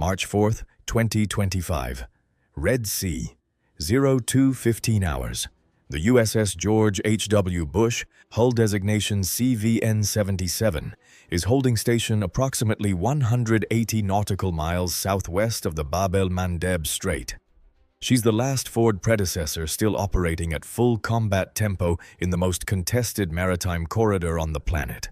March 4th, 2025. Red Sea, 02:15 hours. The USS George H.W. Bush, hull designation CVN-77, is holding station approximately 180 nautical miles southwest of the Bab el-Mandeb Strait. She's the last Ford predecessor still operating at full combat tempo in the most contested maritime corridor on the planet.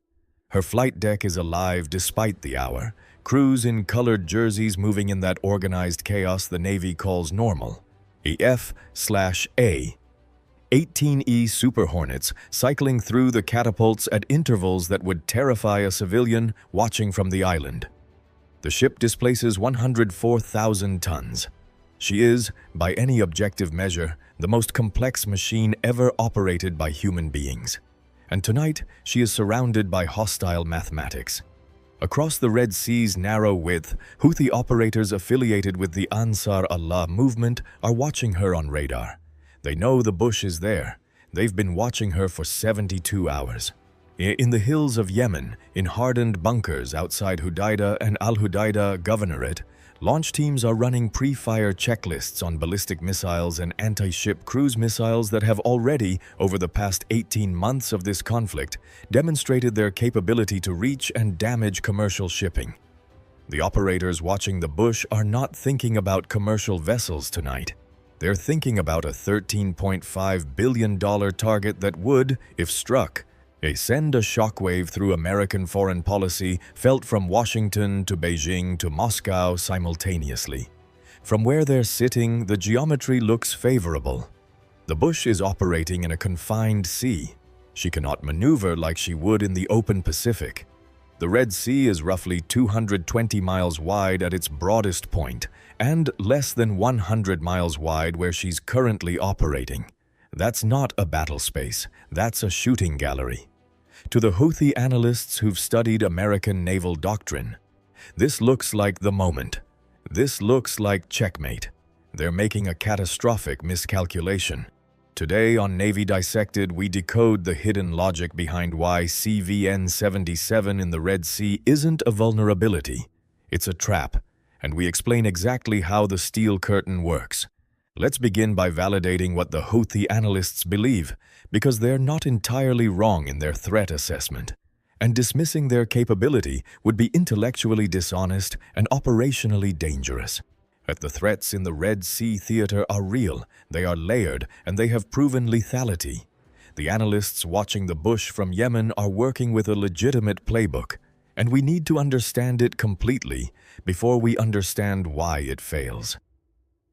Her flight deck is alive despite the hour, crews in colored jerseys moving in that organized chaos the Navy calls normal. EF/A. 18E Super Hornets cycling through the catapults at intervals that would terrify a civilian watching from the island. The ship displaces 104,000 tons. She is, by any objective measure, the most complex machine ever operated by human beings. And tonight, she is surrounded by hostile mathematics. Across the Red Sea's narrow width, Houthi operators affiliated with the Ansar Allah movement are watching her on radar. They know the Bush is there. They've been watching her for 72 hours. In the hills of Yemen, in hardened bunkers outside Hudaida and Al-Hudaida Governorate, launch teams are running pre-fire checklists on ballistic missiles and anti-ship cruise missiles that have already, over the past 18 months of this conflict, demonstrated their capability to reach and damage commercial shipping. The operators watching the Bush are not thinking about commercial vessels tonight. They're thinking about a $13.5 billion target that would, if struck, send a shockwave through American foreign policy felt from Washington to Beijing to Moscow simultaneously. From where they're sitting, the geometry looks favorable. The Bush is operating in a confined sea. She cannot maneuver like she would in the open Pacific. The Red Sea is roughly 220 miles wide at its broadest point, and less than 100 miles wide where she's currently operating. That's not a battle space, that's a shooting gallery. To the Houthi analysts who've studied American naval doctrine, this looks like the moment. This looks like checkmate. They're making a catastrophic miscalculation. Today on Navy Dissected, we decode the hidden logic behind why CVN-77 in the Red Sea isn't a vulnerability. It's a trap, and we explain exactly how the steel curtain works. Let's begin by validating what the Houthi analysts believe, because they're not entirely wrong in their threat assessment. And dismissing their capability would be intellectually dishonest and operationally dangerous. The threats in the Red Sea theater are real, they are layered, and they have proven lethality. The analysts watching the Bush from Yemen are working with a legitimate playbook, and we need to understand it completely before we understand why it fails.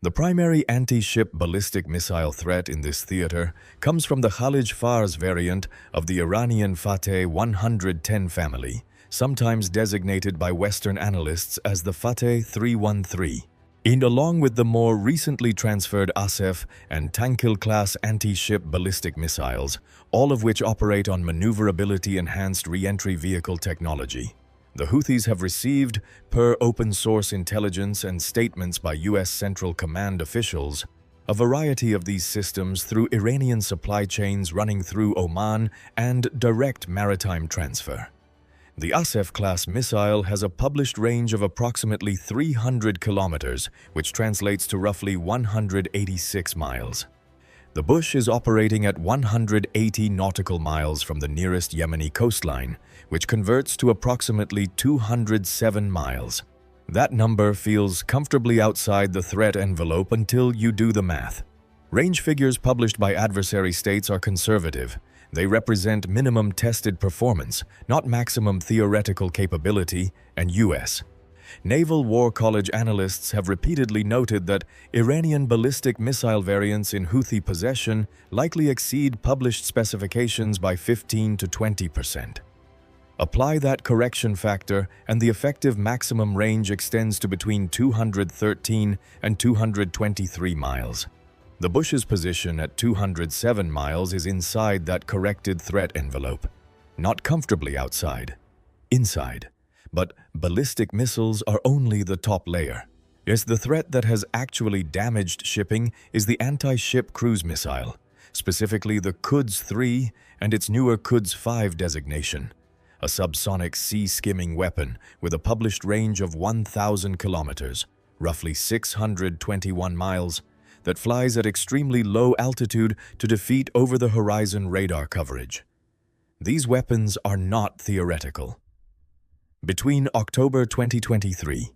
The primary anti-ship ballistic missile threat in this theater comes from the Khalij Fars variant of the Iranian Fateh 110 family, sometimes designated by Western analysts as the Fateh 313. And along with the more recently transferred Asef and Tankil-class anti-ship ballistic missiles, all of which operate on maneuverability-enhanced re-entry vehicle technology. The Houthis have received, per open-source intelligence and statements by U.S. Central Command officials, a variety of these systems through Iranian supply chains running through Oman and direct maritime transfer. The Asef-class missile has a published range of approximately 300 kilometers, which translates to roughly 186 miles. The Bush is operating at 180 nautical miles from the nearest Yemeni coastline, which converts to approximately 207 miles. That number feels comfortably outside the threat envelope until you do the math. Range figures published by adversary states are conservative. They represent minimum tested performance, not maximum theoretical capability, and U.S. Naval War College analysts have repeatedly noted that Iranian ballistic missile variants in Houthi possession likely exceed published specifications by 15 to 20%. Apply that correction factor, and the effective maximum range extends to between 213 and 223 miles. The Bush's position at 207 miles is inside that corrected threat envelope. Not comfortably outside, inside. But ballistic missiles are only the top layer. Yes, the threat that has actually damaged shipping is the anti-ship cruise missile, specifically the Quds 3 and its newer Quds 5 designation. a subsonic sea-skimming weapon with a published range of 1,000 kilometers, roughly 621 miles, that flies at extremely low altitude to defeat over-the-horizon radar coverage. These weapons are not theoretical. Between October 2023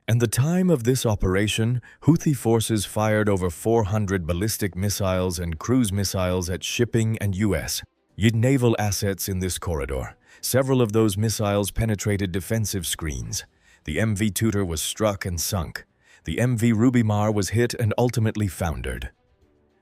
and the time of this operation, Houthi forces fired over 400 ballistic missiles and cruise missiles at shipping and U.S. naval assets in this corridor. Several of those missiles penetrated defensive screens. The MV Tutor was struck and sunk. The MV Rubimar was hit and ultimately foundered.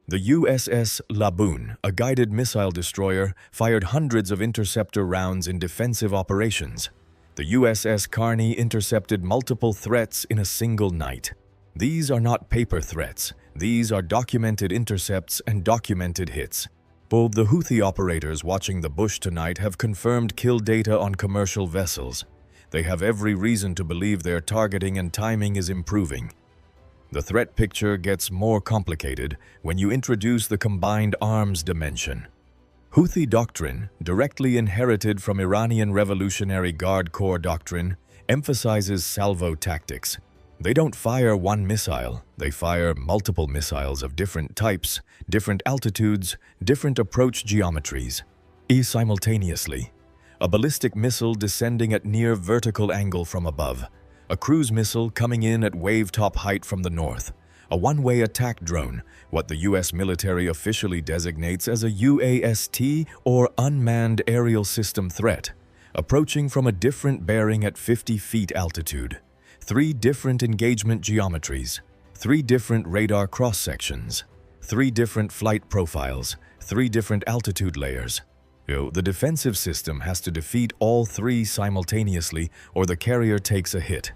The USS Laboon, a guided missile destroyer, fired hundreds of interceptor rounds in defensive operations. The USS Carney intercepted multiple threats in a single night. These are not paper threats. These are documented intercepts and documented hits. Both the Houthi operators watching the bush tonight have confirmed kill data on commercial vessels. They have every reason to believe their targeting and timing is improving. The threat picture gets more complicated when you introduce the combined arms dimension. Houthi doctrine, directly inherited from Iranian Revolutionary Guard Corps doctrine, emphasizes salvo tactics. They don't fire one missile, they fire multiple missiles of different types, different altitudes, different approach geometries. Simultaneously, a ballistic missile descending at near vertical angle from above, a cruise missile coming in at wave-top height from the north, a one-way attack drone, what the U.S. military officially designates as a UAST or unmanned aerial system threat, approaching from a different bearing at 50 feet altitude, 3 different engagement geometries, 3 different radar cross-sections, 3 different flight profiles, 3 different altitude layers. The defensive system has to defeat all 3 simultaneously or the carrier takes a hit.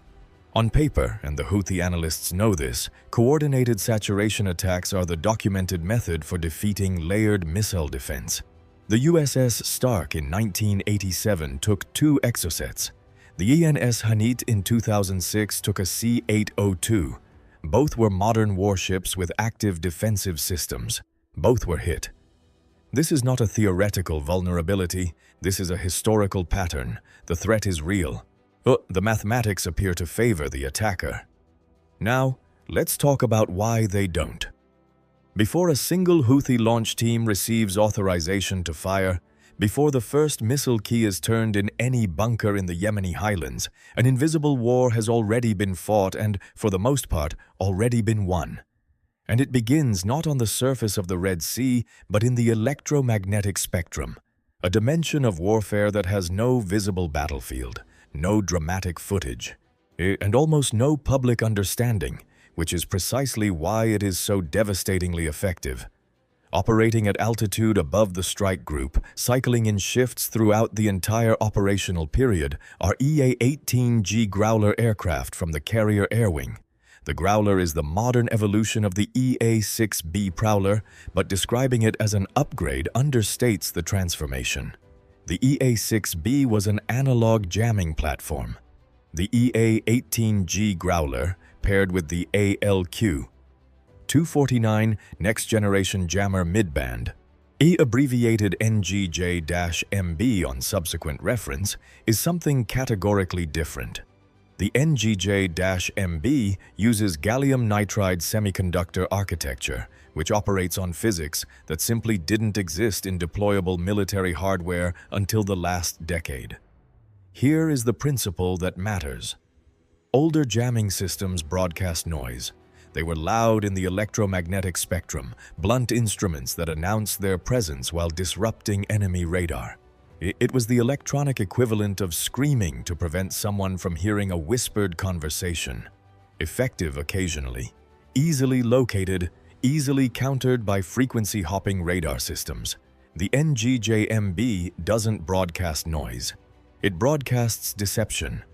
On paper, and the Houthi analysts know this, coordinated saturation attacks are the documented method for defeating layered missile defense. The USS Stark in 1987 took 2 exocets. The ENS Hanit in 2006 took a C-802. Both were modern warships with active defensive systems. Both were hit. This is not a theoretical vulnerability. This is a historical pattern. The threat is real. The mathematics appear to favor the attacker. Now, let's talk about why they don't. Before a single Houthi launch team receives authorization to fire, before the first missile key is turned in any bunker in the Yemeni highlands, an invisible war has already been fought and, for the most part, already been won. And it begins not on the surface of the Red Sea, but in the electromagnetic spectrum, a dimension of warfare that has no visible battlefield, no dramatic footage, and almost no public understanding, which is precisely why it is so devastatingly effective. Operating at altitude above the strike group, cycling in shifts throughout the entire operational period, are EA-18G Growler aircraft from the Carrier Air Wing. The Growler is the modern evolution of the EA-6B Prowler, but describing it as an upgrade understates the transformation. The EA-6B was an analog jamming platform. The EA-18G Growler, paired with the ALQ-249 Next-Generation Jammer Midband, abbreviated NGJ-MB on subsequent reference, is something categorically different. The NGJ-MB uses gallium nitride semiconductor architecture, which operates on physics that simply didn't exist in deployable military hardware until the last decade. Here is the principle that matters. Older jamming systems broadcast noise. They were loud in the electromagnetic spectrum, blunt instruments that announced their presence while disrupting enemy radar. It was the electronic equivalent of screaming to prevent someone from hearing a whispered conversation. Effective occasionally, easily located, easily countered by frequency-hopping radar systems. The NGJ-MB doesn't broadcast noise. It broadcasts deception.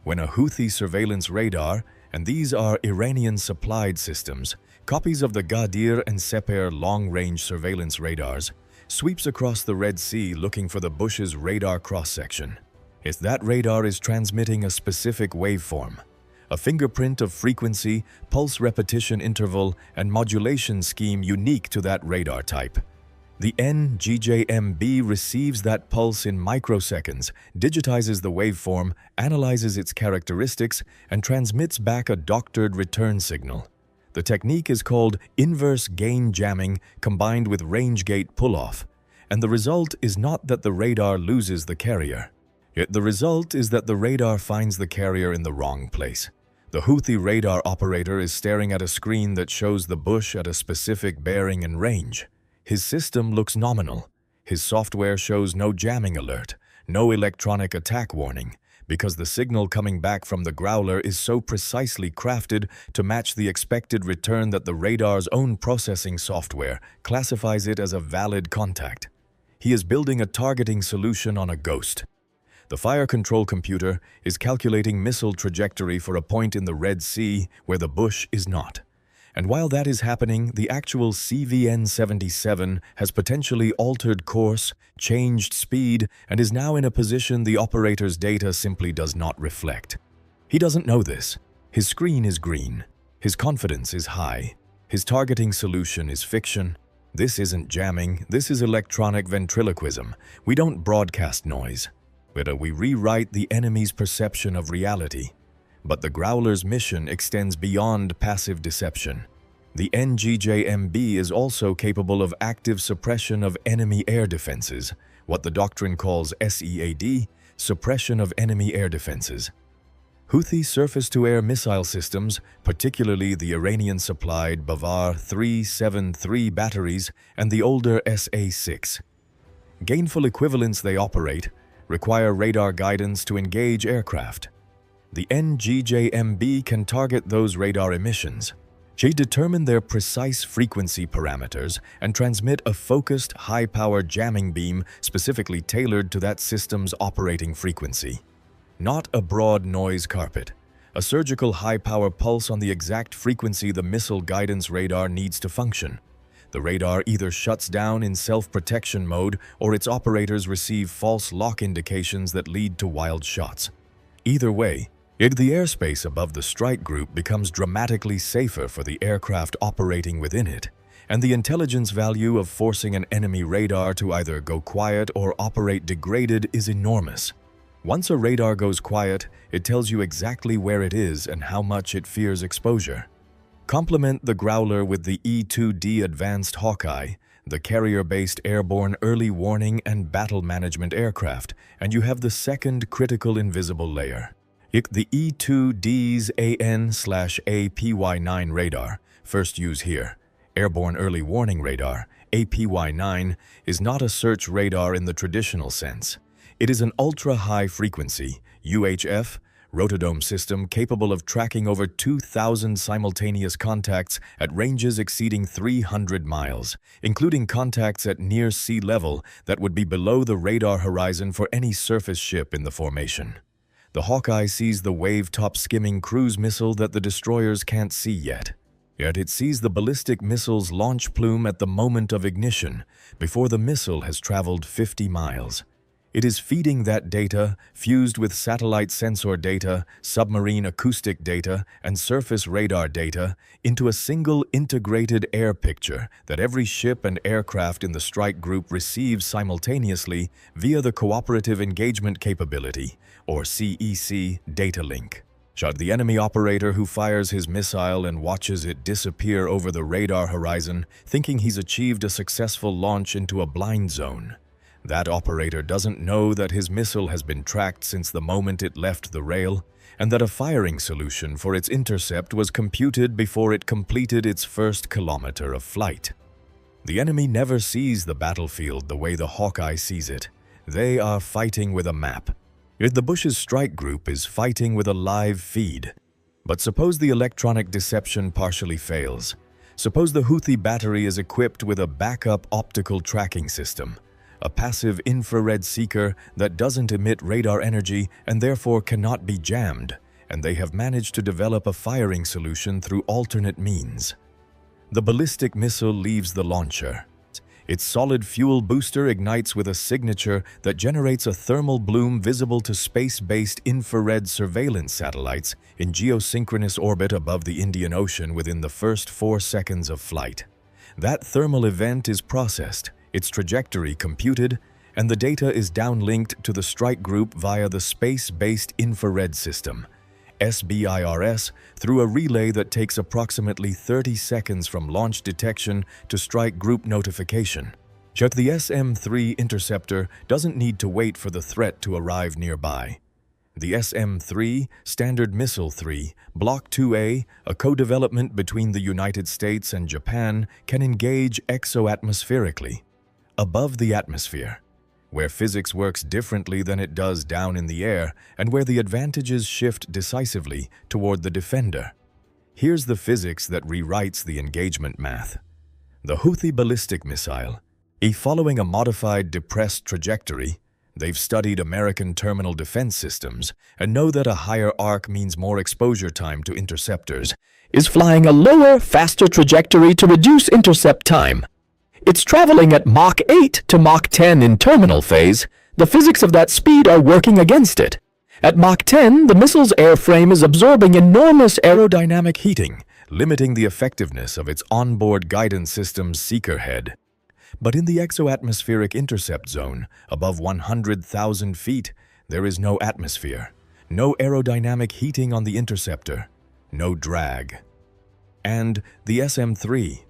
When a Houthi surveillance radar, and these are Iranian-supplied systems, copies of the Ghadir and Seper long-range surveillance radars, sweeps across the Red Sea looking for the Bush's radar cross-section. That radar is transmitting a specific waveform, a fingerprint of frequency, pulse repetition interval, and modulation scheme unique to that radar type. The NGJMB receives that pulse in microseconds, digitizes the waveform, analyzes its characteristics, and transmits back a doctored return signal. The technique is called inverse gain jamming combined with range gate pull-off, and the result is not that the radar loses the carrier. The result is that the radar finds the carrier in the wrong place. The Houthi radar operator is staring at a screen that shows the bush at a specific bearing and range. His system looks nominal. His software shows no jamming alert, no electronic attack warning, because the signal coming back from the Growler is so precisely crafted to match the expected return that the radar's own processing software classifies it as a valid contact. He is building a targeting solution on a ghost. The fire control computer is calculating missile trajectory for a point in the Red Sea where the bush is not. And while that is happening, the actual CVN-77 has potentially altered course, changed speed, and is now in a position the operator's data simply does not reflect. He doesn't know this. His screen is green. His confidence is high. His targeting solution is fiction. This isn't jamming, this is electronic ventriloquism. We don't broadcast noise, but we rewrite the enemy's perception of reality. But the Growler's mission extends beyond passive deception. The NGJMB is also capable of active suppression of enemy air defenses, what the doctrine calls SEAD, suppression of enemy air defenses. Houthi surface-to-air missile systems, particularly the Iranian-supplied Bavar 373 batteries and the older SA-6. Gainful equivalents they operate require radar guidance to engage aircraft. The NGJMB can target those radar emissions. They determine their precise frequency parameters and transmit a focused, high-power jamming beam specifically tailored to that system's operating frequency. Not a broad noise carpet. A surgical high-power pulse on the exact frequency the missile guidance radar needs to function. The radar either shuts down in self-protection mode or its operators receive false lock indications that lead to wild shots. Either way, the airspace above the strike group becomes dramatically safer for the aircraft operating within it, and the intelligence value of forcing an enemy radar to either go quiet or operate degraded is enormous. Once a radar goes quiet, it tells you exactly where it is and how much it fears exposure. Complement the Growler with the E-2D Advanced Hawkeye, the carrier-based airborne early warning and battle management aircraft, and you have the second critical invisible layer. The E-2D's AN/APY-9 radar, first use here, Airborne Early Warning Radar, APY-9, is not a search radar in the traditional sense. It is an ultra-high frequency, UHF, rotodome system capable of tracking over 2,000 simultaneous contacts at ranges exceeding 300 miles, including contacts at near sea level that would be below the radar horizon for any surface ship in the formation. The Hawkeye sees the wave-top skimming cruise missile that the destroyers can't see yet. Yet it sees the ballistic missile's launch plume at the moment of ignition, before the missile has traveled 50 miles. It is feeding that data, fused with satellite sensor data, submarine acoustic data, and surface radar data, into a single integrated air picture that every ship and aircraft in the strike group receives simultaneously via the Cooperative Engagement Capability, or CEC, data link. The enemy operator who fires his missile and watches it disappear over the radar horizon, thinking he's achieved a successful launch into a blind zone. That operator doesn't know that his missile has been tracked since the moment it left the rail, and that a firing solution for its intercept was computed before it completed its first kilometer of flight. The enemy never sees the battlefield the way the Hawkeye sees it. They are fighting with a map. The Bush's strike group is fighting with a live feed. But suppose the electronic deception partially fails. Suppose the Houthi battery is equipped with a backup optical tracking system, a passive infrared seeker that doesn't emit radar energy and therefore cannot be jammed, and they have managed to develop a firing solution through alternate means. The ballistic missile leaves the launcher. Its solid fuel booster ignites with a signature that generates a thermal bloom visible to space-based infrared surveillance satellites in geosynchronous orbit above the Indian Ocean within the first 4 seconds of flight. That thermal event is processed, its trajectory computed, and the data is downlinked to the strike group via the Space-Based Infrared System, SBIRS, through a relay that takes approximately 30 seconds from launch detection to strike group notification. But the SM-3 interceptor doesn't need to wait for the threat to arrive nearby. The SM-3, Standard Missile 3, Block 2A, a co-development between the United States and Japan, can engage exo-atmospherically, above the atmosphere, where physics works differently than it does down in the air and where the advantages shift decisively toward the defender. Here's the physics that rewrites the engagement math. The Houthi ballistic missile, following a modified depressed trajectory, they've studied American terminal defense systems and know that a higher arc means more exposure time to interceptors, is flying a lower, faster trajectory to reduce intercept time. It's traveling at Mach 8 to Mach 10 in terminal phase. The physics of that speed are working against it. At Mach 10, the missile's airframe is absorbing enormous aerodynamic heating, limiting the effectiveness of its onboard guidance system's seeker head. But in the exo-atmospheric intercept zone, above 100,000 feet, there is no atmosphere, no aerodynamic heating on the interceptor, no drag. And the SM-3.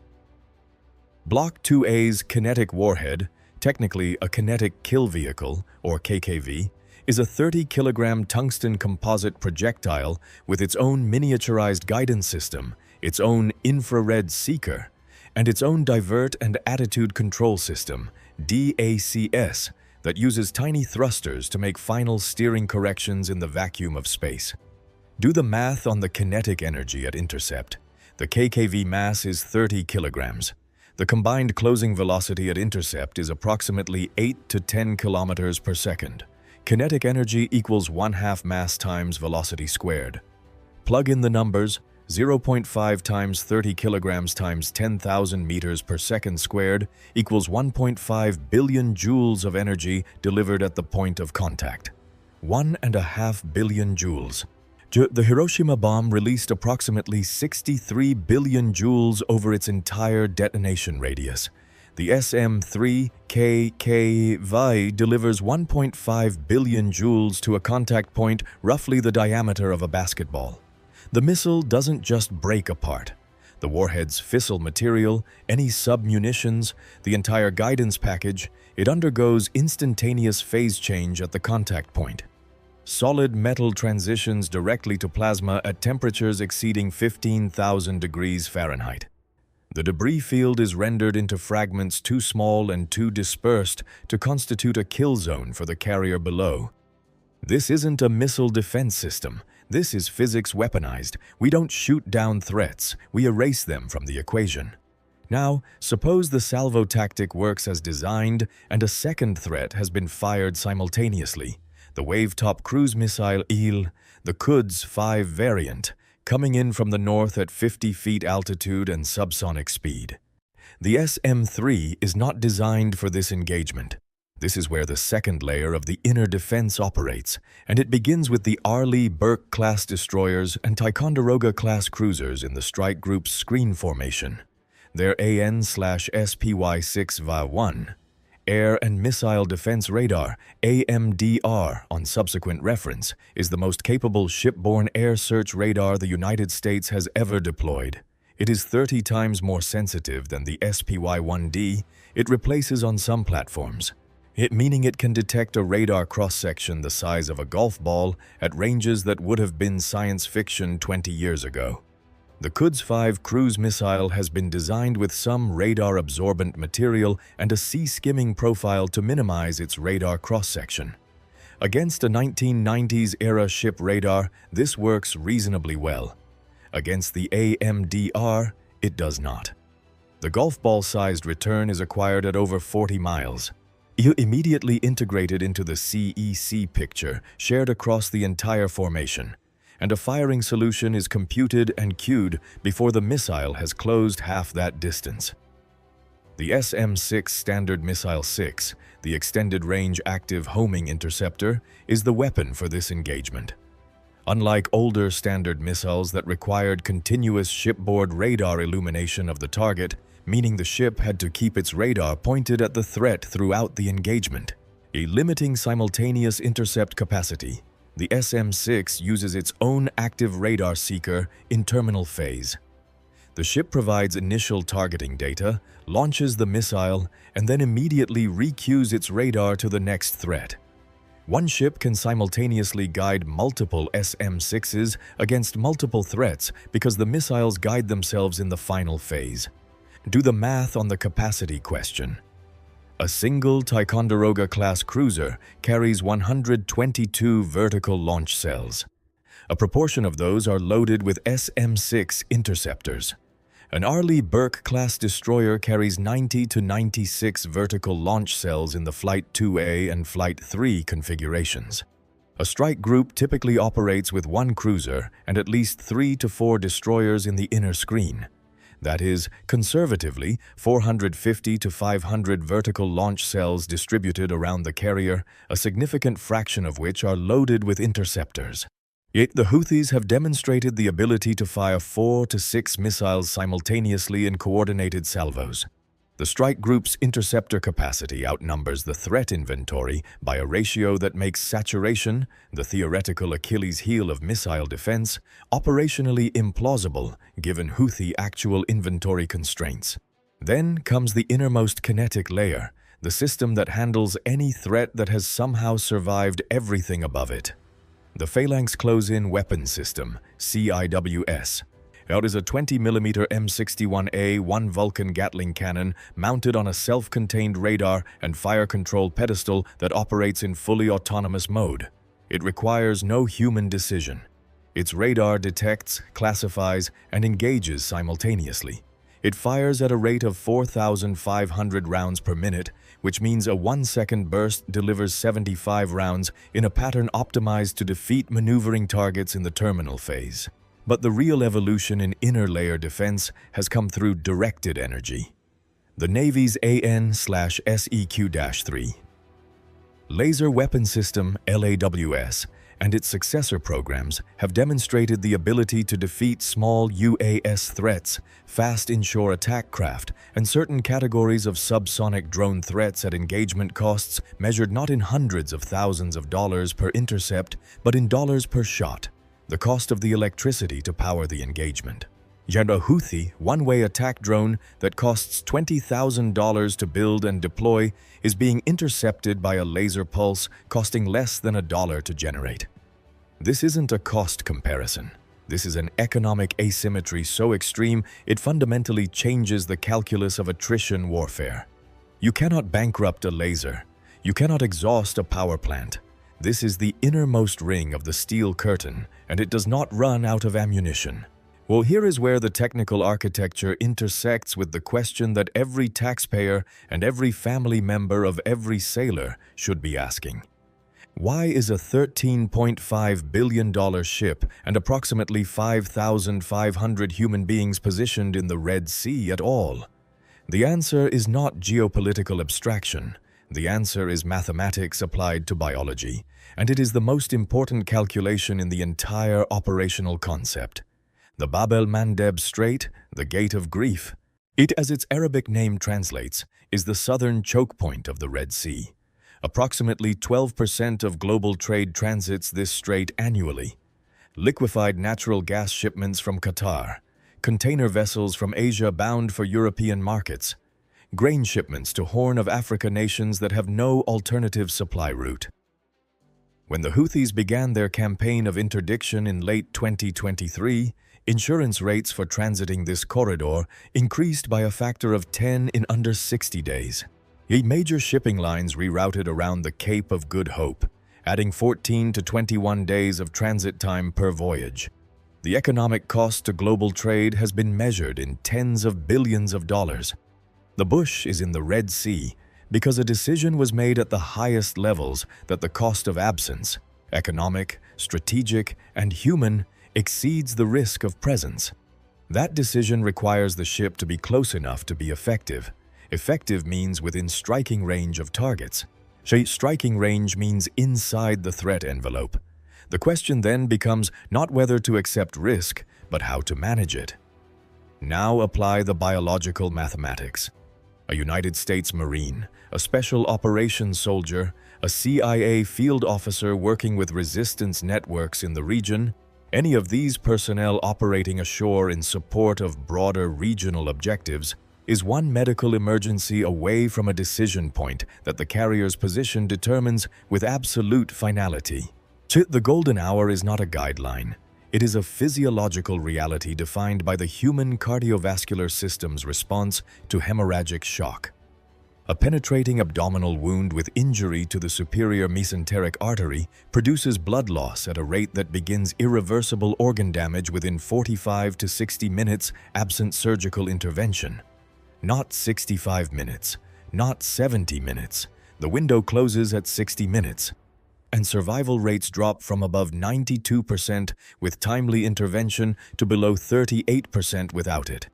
Block 2A's kinetic warhead, technically a kinetic kill vehicle, or KKV, is a 30-kilogram tungsten composite projectile with its own miniaturized guidance system, its own infrared seeker, and its own divert and attitude control system, DACS, that uses tiny thrusters to make final steering corrections in the vacuum of space. Do the math on the kinetic energy at intercept. The KKV mass is 30 kilograms. The combined closing velocity at intercept is approximately 8 to 10 kilometers per second. Kinetic energy equals 1/2 mass times velocity squared. Plug in the numbers. 0.5 times 30 kilograms times 10,000 meters per second squared equals 1.5 billion joules of energy delivered at the point of contact. 1.5 billion joules. The Hiroshima bomb released approximately 63 billion joules over its entire detonation radius. The SM-3 KKV delivers 1.5 billion joules to a contact point roughly the diameter of a basketball. The missile doesn't just break apart. The warhead's fissile material, any sub-munitions, the entire guidance package, it undergoes instantaneous phase change at the contact point. Solid metal transitions directly to plasma at temperatures exceeding 15,000 degrees Fahrenheit. The debris field is rendered into fragments too small and too dispersed to constitute a kill zone for the carrier below. This isn't a missile defense system. This is physics weaponized. We don't shoot down threats, we erase them from the equation. Now, suppose the salvo tactic works as designed and a second threat has been fired simultaneously. The Wave-Top Cruise Missile IL, the Quds-5 variant, coming in from the north at 50 feet altitude and subsonic speed. The SM-3 is not designed for this engagement. This is where the second layer of the inner defense operates, and it begins with the Arleigh Burke-class destroyers and Ticonderoga-class cruisers in the strike group's screen formation. Their AN/SPY-6V1, Air and Missile Defense Radar, AMDR, on subsequent reference, is the most capable shipborne air search radar the United States has ever deployed. It is 30 times more sensitive than the SPY-1D it replaces on some platforms. Meaning it can detect a radar cross-section the size of a golf ball at ranges that would have been science fiction 20 years ago. The Quds-5 cruise missile has been designed with some radar-absorbent material and a sea-skimming profile to minimize its radar cross-section. Against a 1990s-era ship radar, this works reasonably well. Against the AMDR, it does not. The golf ball-sized return is acquired at over 40 miles. Immediately integrated into the CEC picture shared across the entire formation, and a firing solution is computed and queued before the missile has closed half that distance. The SM-6 Standard Missile 6, the extended-range active homing interceptor, is the weapon for this engagement. Unlike older standard missiles that required continuous shipboard radar illumination of the target, meaning the ship had to keep its radar pointed at the threat throughout the engagement. A limiting simultaneous intercept capacity, the SM-6 uses its own active radar seeker in terminal phase. The ship provides initial targeting data, launches the missile, and then immediately recues its radar to the next threat. One ship can simultaneously guide multiple SM-6s against multiple threats because the missiles guide themselves in the final phase. Do the math on the capacity question. A single Ticonderoga-class cruiser carries 122 vertical launch cells. A proportion of those are loaded with SM-6 interceptors. An Arleigh Burke-class destroyer carries 90 to 96 vertical launch cells in the Flight 2A and Flight 3 configurations. A strike group typically operates with one cruiser and at least 3 to 4 destroyers in the inner screen. That is, conservatively, 450 to 500 vertical launch cells distributed around the carrier, a significant fraction of which are loaded with interceptors. Yet the Houthis have demonstrated the ability to fire 4 to 6 missiles simultaneously in coordinated salvos. The strike group's interceptor capacity outnumbers the threat inventory by a ratio that makes saturation, the theoretical Achilles heel of missile defense, operationally implausible given Houthi actual inventory constraints. Then comes the innermost kinetic layer, the system that handles any threat that has somehow survived everything above it. The Phalanx Close-In Weapon System, CIWS. It is a 20mm M61A 1 Vulcan Gatling cannon mounted on a self-contained radar and fire-control pedestal that operates in fully autonomous mode. It requires no human decision. Its radar detects, classifies, and engages simultaneously. It fires at a rate of 4,500 rounds per minute, which means a 1-second burst delivers 75 rounds in a pattern optimized to defeat maneuvering targets in the terminal phase. But the real evolution in inner layer defense has come through directed energy. The Navy's AN/SEQ-3 Laser Weapon System, LAWS, and its successor programs have demonstrated the ability to defeat small UAS threats, fast inshore attack craft, and certain categories of subsonic drone threats at engagement costs measured not in hundreds of thousands of dollars per intercept, but in dollars per shot, the cost of the electricity to power the engagement. Yet a Houthi one-way attack drone that costs $20,000 to build and deploy is being intercepted by a laser pulse costing less than $1 to generate. This isn't a cost comparison. This is an economic asymmetry so extreme it fundamentally changes the calculus of attrition warfare. You cannot bankrupt a laser. You cannot exhaust a power plant. This is the innermost ring of the steel curtain, and it does not run out of ammunition. Well, here is where the technical architecture intersects with the question that every taxpayer and every family member of every sailor should be asking. Why is a $13.5 billion ship and approximately 5,500 human beings positioned in the Red Sea at all? The answer is not geopolitical abstraction. The answer is mathematics applied to biology, and it is the most important calculation in the entire operational concept. The Bab el-Mandeb Strait, the Gate of Grief. It, as its Arabic name translates, is the southern choke point of the Red Sea. Approximately 12% of global trade transits this strait annually. Liquefied natural gas shipments from Qatar, container vessels from Asia bound for European markets, grain shipments to Horn of Africa nations that have no alternative supply route. When the Houthis began their campaign of interdiction in late 2023, insurance rates for transiting this corridor increased by a factor of 10 in under 60 days. Major shipping lines rerouted around the Cape of Good Hope, adding 14 to 21 days of transit time per voyage. The economic cost to global trade has been measured in tens of billions of dollars. The bush is in the Red Sea because a decision was made at the highest levels that the cost of absence, economic, strategic, and human, exceeds the risk of presence. That decision requires the ship to be close enough to be effective. Effective means within striking range of targets. Striking range means inside the threat envelope. The question then becomes not whether to accept risk, but how to manage it. Now apply the biological mathematics. A United States Marine, a Special Operations soldier, a CIA field officer working with resistance networks in the region, any of these personnel operating ashore in support of broader regional objectives, is one medical emergency away from a decision point that the carrier's position determines with absolute finality. The golden hour is not a guideline. It is a physiological reality defined by the human cardiovascular system's response to hemorrhagic shock. A penetrating abdominal wound with injury to the superior mesenteric artery produces blood loss at a rate that begins irreversible organ damage within 45 to 60 minutes absent surgical intervention. Not 65 minutes, not 70 minutes. The window closes at 60 minutes. And survival rates drop from above 92% with timely intervention to below 38% without it.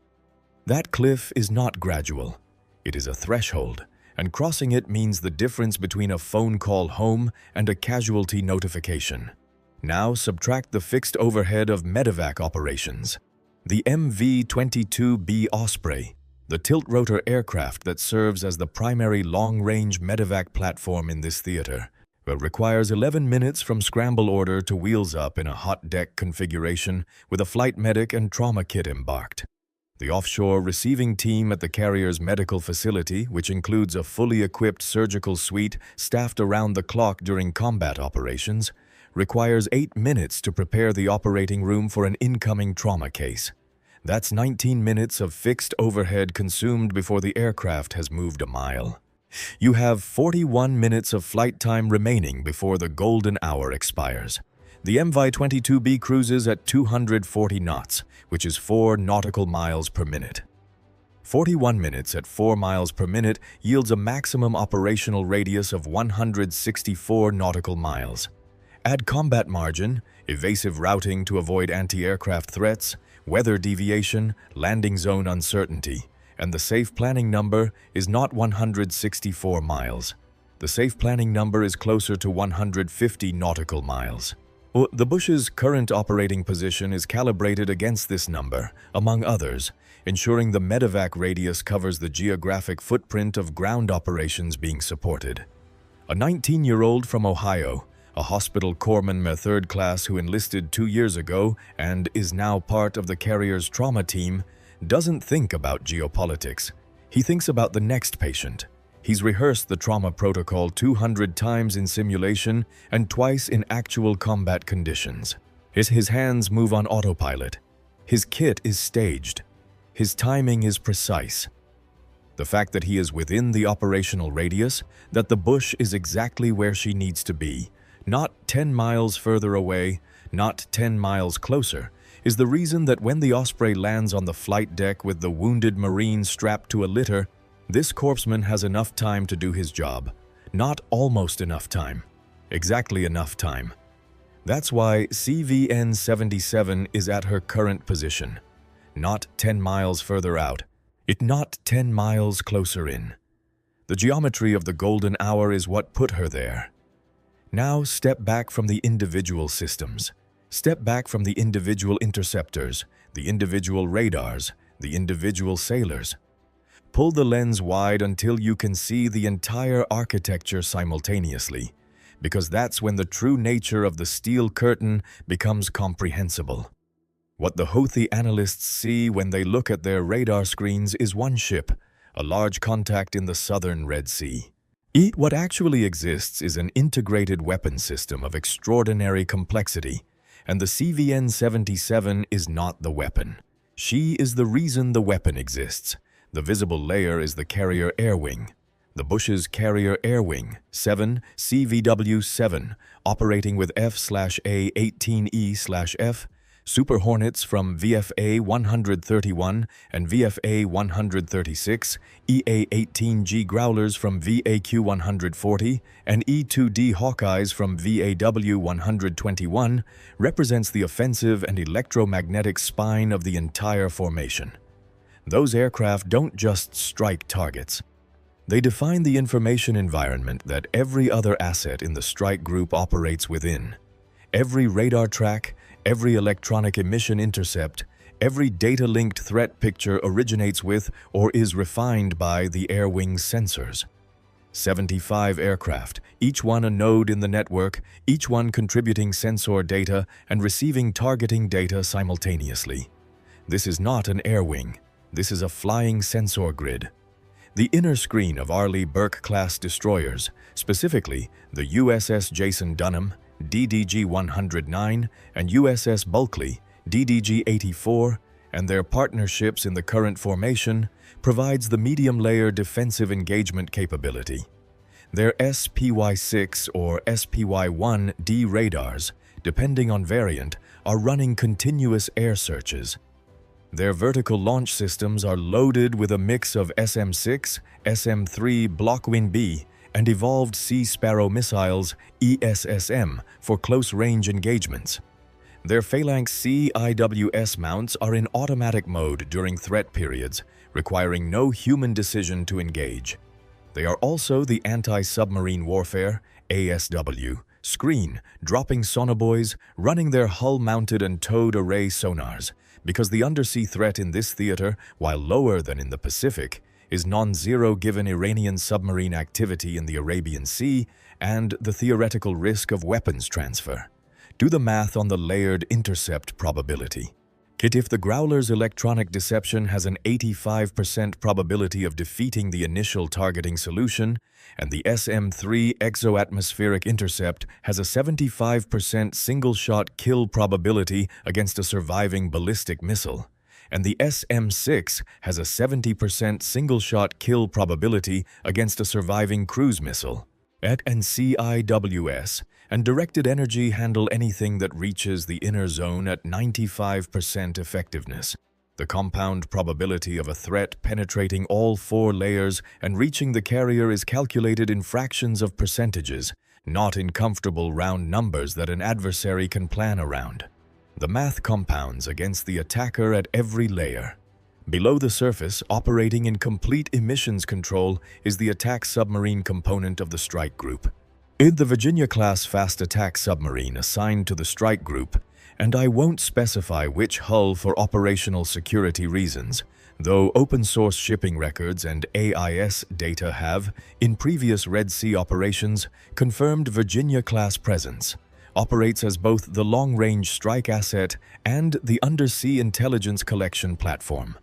That cliff is not gradual. It is a threshold, and crossing it means the difference between a phone call home and a casualty notification. Now subtract the fixed overhead of medevac operations. The MV-22B Osprey, the tilt-rotor aircraft that serves as the primary long-range medevac platform in this theater, requires 11 minutes from scramble order to wheels up in a hot deck configuration with a flight medic and trauma kit embarked. The offshore receiving team at the carrier's medical facility, which includes a fully equipped surgical suite staffed around the clock during combat operations, requires 8 minutes to prepare the operating room for an incoming trauma case. That's 19 minutes of fixed overhead consumed before the aircraft has moved a mile. You have 41 minutes of flight time remaining before the golden hour expires. The MV-22B cruises at 240 knots, which is 4 nautical miles per minute. 41 minutes at 4 miles per minute yields a maximum operational radius of 164 nautical miles. Add combat margin, evasive routing to avoid anti-aircraft threats, weather deviation, landing zone uncertainty, and the safe planning number is not 164 miles. The safe planning number is closer to 150 nautical miles. The Bush's current operating position is calibrated against this number, among others, ensuring the medevac radius covers the geographic footprint of ground operations being supported. A 19-year-old from Ohio, a hospital corpsman third class who enlisted 2 years ago and is now part of the carrier's trauma team, doesn't think about geopolitics. He thinks about the next patient. He's rehearsed the trauma protocol 200 times in simulation and twice in actual combat conditions. His hands move on autopilot. His kit is staged. His timing is precise. The fact that he is within the operational radius, that the Bush is exactly where she needs to be, not 10 miles further away, not 10 miles closer, is the reason that when the Osprey lands on the flight deck with the wounded Marine strapped to a litter, this corpsman has enough time to do his job. Not almost enough time. Exactly enough time. That's why CVN-77 is at her current position. Not 10 miles further out. Not 10 miles closer in. The geometry of the golden hour is what put her there. Now step back from the individual systems. Step back from the individual interceptors, the individual radars, the individual sailors. Pull the lens wide until you can see the entire architecture simultaneously, because that's when the true nature of the steel curtain becomes comprehensible. What the Houthi analysts see when they look at their radar screens is one ship, a large contact in the southern Red Sea. What actually exists is an integrated weapon system of extraordinary complexity, and the CVN-77 is not the weapon. She is the reason the weapon exists. The visible layer is the carrier air wing. The Bush's carrier air wing, 7 CVW-7, operating with F/A-18E/F, Super Hornets from VFA 131 and VFA 136, EA-18G Growlers from VAQ 140, and E-2D Hawkeyes from VAW 121 represents the offensive and electromagnetic spine of the entire formation. Those aircraft don't just strike targets. They define the information environment that every other asset in the strike group operates within. Every radar track, every electronic emission intercept, Every data-linked threat picture originates with or is refined by the air wing's sensors. 75 aircraft, each one a node in the network, each one contributing sensor data and receiving targeting data simultaneously. This is not an air wing. This is a flying sensor grid. The inner screen of Arleigh Burke-class destroyers, specifically the USS Jason Dunham, DDG-109, and USS Bulkley, DDG-84, and their partnerships in the current formation, provides the medium-layer defensive engagement capability. Their SPY-6 or SPY-1D radars, depending on variant, are running continuous air searches. Their vertical launch systems are loaded with a mix of SM-6, SM-3 Blockwing B, and evolved Sea Sparrow missiles, ESSM, for close-range engagements. Their Phalanx C IWS mounts are in automatic mode during threat periods, requiring no human decision to engage. They are also the anti-submarine warfare, ASW, screen, dropping sonobuoys, running their hull-mounted and towed array sonars, because the undersea threat in this theater, while lower than in the Pacific, is non-zero given Iranian submarine activity in the Arabian Sea and the theoretical risk of weapons transfer. Do the math on the layered intercept probability. If the Growler's electronic deception has an 85% probability of defeating the initial targeting solution, and the SM-3 exoatmospheric intercept has a 75% single-shot kill probability against a surviving ballistic missile, and the SM-6 has a 70% single-shot kill probability against a surviving cruise missile, and CIWS and directed energy handle anything that reaches the inner zone at 95% effectiveness. The compound probability of a threat penetrating all 4 layers and reaching the carrier is calculated in fractions of percentages, not in comfortable round numbers that an adversary can plan around. The math compounds against the attacker at every layer. Below the surface, operating in complete emissions control, is the attack submarine component of the strike group. In the Virginia-class fast attack submarine assigned to the strike group, and I won't specify which hull for operational security reasons, though open-source shipping records and AIS data have, in previous Red Sea operations, confirmed Virginia-class presence, operates as both the long-range strike asset and the undersea intelligence collection platform.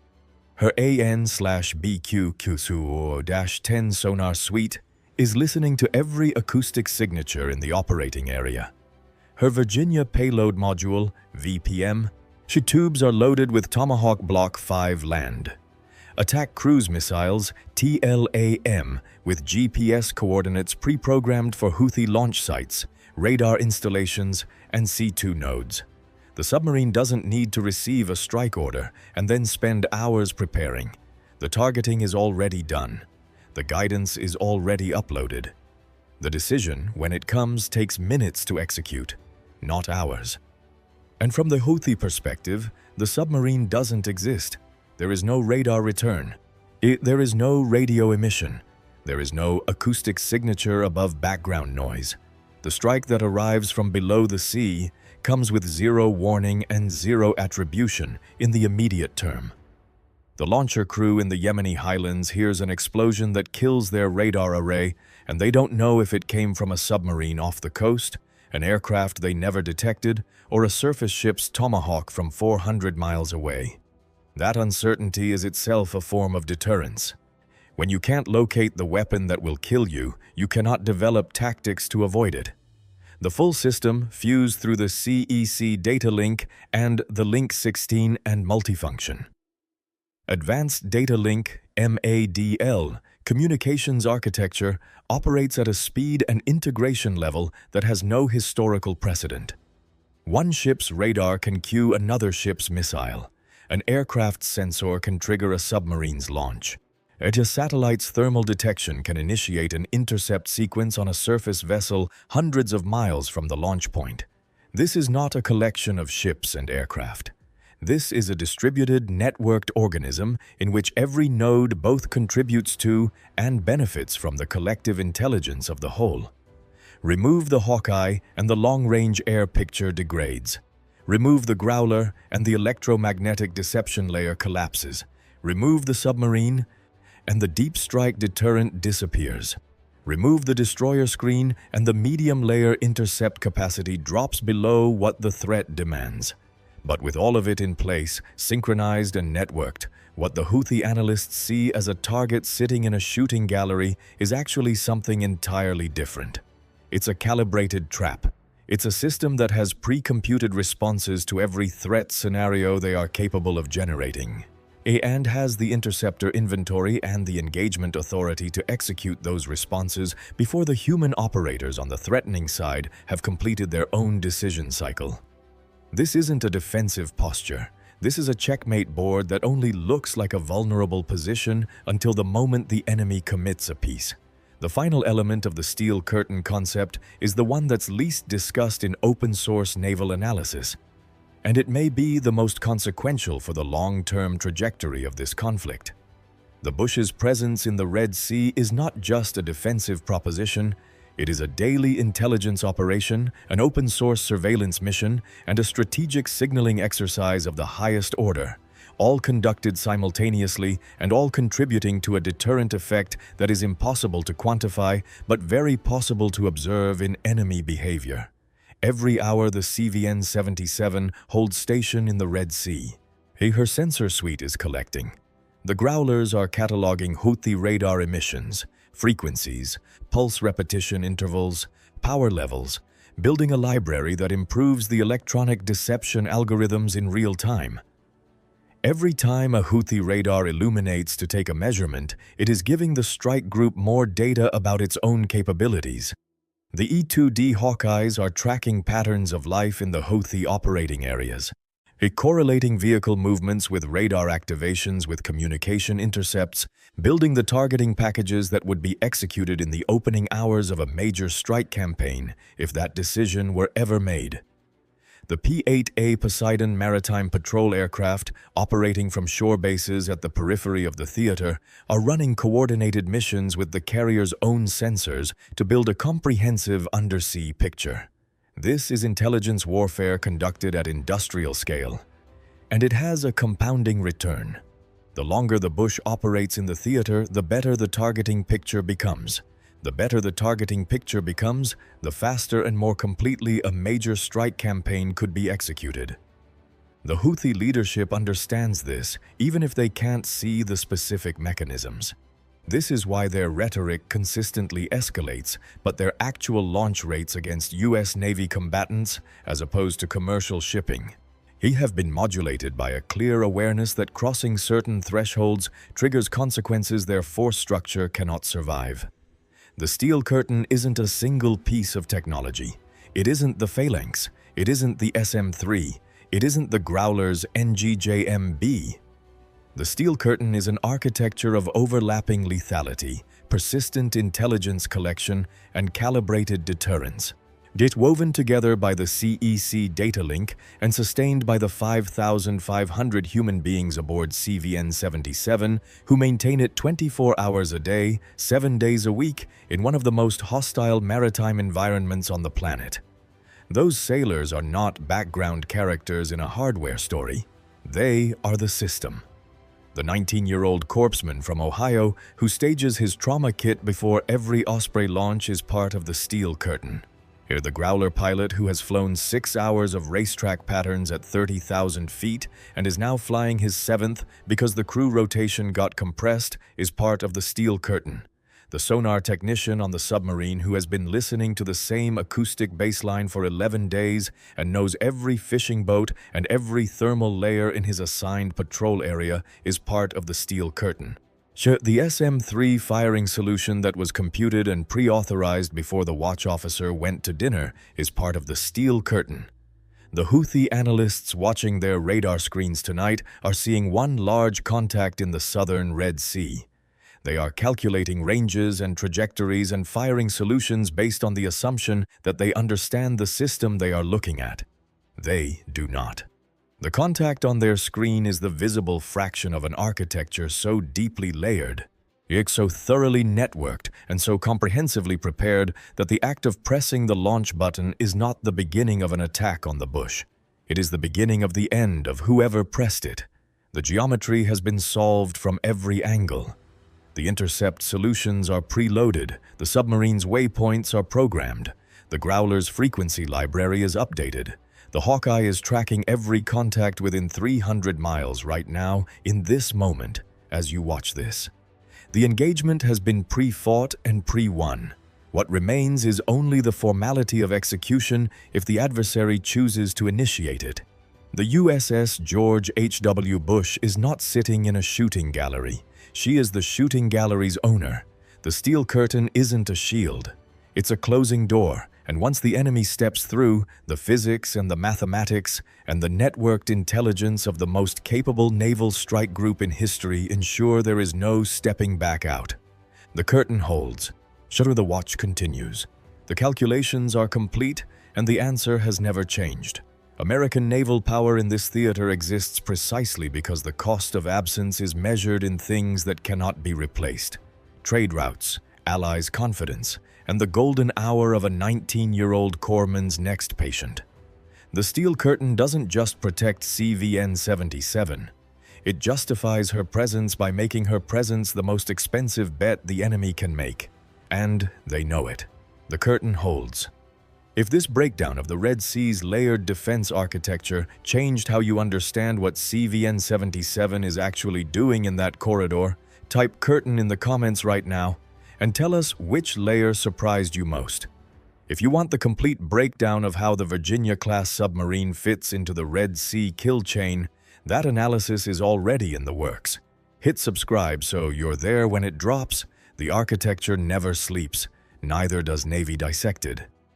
Her AN/BQ-10 sonar suite is listening to every acoustic signature in the operating area. Her Virginia Payload Module, VPM, tubes are loaded with Tomahawk Block 5 land. Attack cruise missiles, TLAM, with GPS coordinates pre-programmed for Houthi launch sites, radar installations, and C2 nodes. The submarine doesn't need to receive a strike order and then spend hours preparing. The targeting is already done. The guidance is already uploaded. The decision, when it comes, takes minutes to execute, not hours. And from the Houthi perspective, the submarine doesn't exist. There is no radar return. There is no radio emission. There is no acoustic signature above background noise. The strike that arrives from below the sea comes with zero warning and zero attribution in the immediate term. The launcher crew in the Yemeni highlands hears an explosion that kills their radar array, and they don't know if it came from a submarine off the coast, an aircraft they never detected, or a surface ship's Tomahawk from 400 miles away. That uncertainty is itself a form of deterrence. When you can't locate the weapon that will kill you, you cannot develop tactics to avoid it. The full system fused through the CEC data link and the Link 16 and multifunction. Advanced Data Link, MADL, communications architecture operates at a speed and integration level that has no historical precedent. One ship's radar can cue another ship's missile. An aircraft's sensor can trigger a submarine's launch. A satellite's thermal detection can initiate an intercept sequence on a surface vessel hundreds of miles from the launch point. This is not a collection of ships and aircraft. This is a distributed, networked organism in which every node both contributes to and benefits from the collective intelligence of the whole. Remove the Hawkeye and the long-range air picture degrades. Remove the growler, and the electromagnetic deception layer collapses. Remove the submarine, and the deep strike deterrent disappears. Remove the destroyer screen, and the medium layer intercept capacity drops below what the threat demands. But with all of it in place, synchronized and networked, what the Houthi analysts see as a target sitting in a shooting gallery is actually something entirely different. It's a calibrated trap. It's a system that has pre-computed responses to every threat scenario they are capable of generating, and has the interceptor inventory and the engagement authority to execute those responses before the human operators on the threatening side have completed their own decision cycle. This isn't a defensive posture. This is a checkmate board that only looks like a vulnerable position until the moment the enemy commits a piece. The final element of the steel curtain concept is the one that's least discussed in open-source naval analysis, and it may be the most consequential for the long-term trajectory of this conflict. The Bush's presence in the Red Sea is not just a defensive proposition. It is a daily intelligence operation, an open-source surveillance mission, and a strategic signaling exercise of the highest order, all conducted simultaneously and all contributing to a deterrent effect that is impossible to quantify but very possible to observe in enemy behavior. Every hour the CVN-77 holds station in the Red Sea. Her sensor suite is collecting. The growlers are cataloging Houthi radar emissions, frequencies, pulse repetition intervals, power levels, building a library that improves the electronic deception algorithms in real time. Every time a Houthi radar illuminates to take a measurement, it is giving the strike group more data about its own capabilities. The E-2D Hawkeyes are tracking patterns of life in the Houthi operating areas, correlating vehicle movements with radar activations with communication intercepts, building the targeting packages that would be executed in the opening hours of a major strike campaign if that decision were ever made. The P-8A Poseidon maritime patrol aircraft, operating from shore bases at the periphery of the theater, are running coordinated missions with the carrier's own sensors to build a comprehensive undersea picture. This is intelligence warfare conducted at industrial scale, and it has a compounding return. The longer the Bush operates in the theater, the better the targeting picture becomes. The better the targeting picture becomes, the faster and more completely a major strike campaign could be executed. The Houthi leadership understands this, even if they can't see the specific mechanisms. This is why their rhetoric consistently escalates, but their actual launch rates against U.S. Navy combatants, as opposed to commercial shipping, have been modulated by a clear awareness that crossing certain thresholds triggers consequences their force structure cannot survive. The steel curtain isn't a single piece of technology. It isn't the phalanx. It isn't the SM-3. It isn't the Growler's NGJMB. The steel curtain is an architecture of overlapping lethality, persistent intelligence collection, and calibrated deterrence. Woven together by the CEC data link and sustained by the 5,500 human beings aboard CVN-77 who maintain it 24 hours a day, 7 days a week, in one of the most hostile maritime environments on the planet. Those sailors are not background characters in a hardware story. They are the system. The 19-year-old corpsman from Ohio who stages his trauma kit before every Osprey launch is part of the steel curtain. Here, the Growler pilot who has flown 6 hours of racetrack patterns at 30,000 feet and is now flying his 7th because the crew rotation got compressed is part of the steel curtain. The sonar technician on the submarine who has been listening to the same acoustic baseline for 11 days and knows every fishing boat and every thermal layer in his assigned patrol area is part of the steel curtain. The SM-3 firing solution that was computed and pre-authorized before the watch officer went to dinner is part of the steel curtain. The Houthi analysts watching their radar screens tonight are seeing one large contact in the southern Red Sea. They are calculating ranges and trajectories and firing solutions based on the assumption that they understand the system they are looking at. They do not. The contact on their screen is the visible fraction of an architecture so deeply layered, so thoroughly networked, and so comprehensively prepared that the act of pressing the launch button is not the beginning of an attack on the Bush. It is the beginning of the end of whoever pressed it. The geometry has been solved from every angle. The intercept solutions are preloaded, the submarine's waypoints are programmed, the Growler's frequency library is updated. The Hawkeye is tracking every contact within 300 miles right now, in this moment, as you watch this. The engagement has been pre-fought and pre-won. What remains is only the formality of execution if the adversary chooses to initiate it. The USS George H.W. Bush is not sitting in a shooting gallery. She is the shooting gallery's owner. The steel curtain isn't a shield. It's a closing door, and once the enemy steps through, the physics and the mathematics and the networked intelligence of the most capable naval strike group in history ensure there is no stepping back out. The curtain holds. Shutter the watch continues. The calculations are complete, and the answer has never changed. American naval power in this theater exists precisely because the cost of absence is measured in things that cannot be replaced. Trade routes, allies' confidence, and the golden hour of a 19-year-old corpsman's next patient. The steel curtain doesn't just protect CVN-77. It justifies her presence by making her presence the most expensive bet the enemy can make. And they know it. The curtain holds. If this breakdown of the Red Sea's layered defense architecture changed how you understand what CVN-77 is actually doing in that corridor, type curtain in the comments right now and tell us which layer surprised you most. If you want the complete breakdown of how the Virginia-class submarine fits into the Red Sea kill chain, that analysis is already in the works. Hit subscribe so you're there when it drops. The architecture never sleeps, neither does Navy Dissected.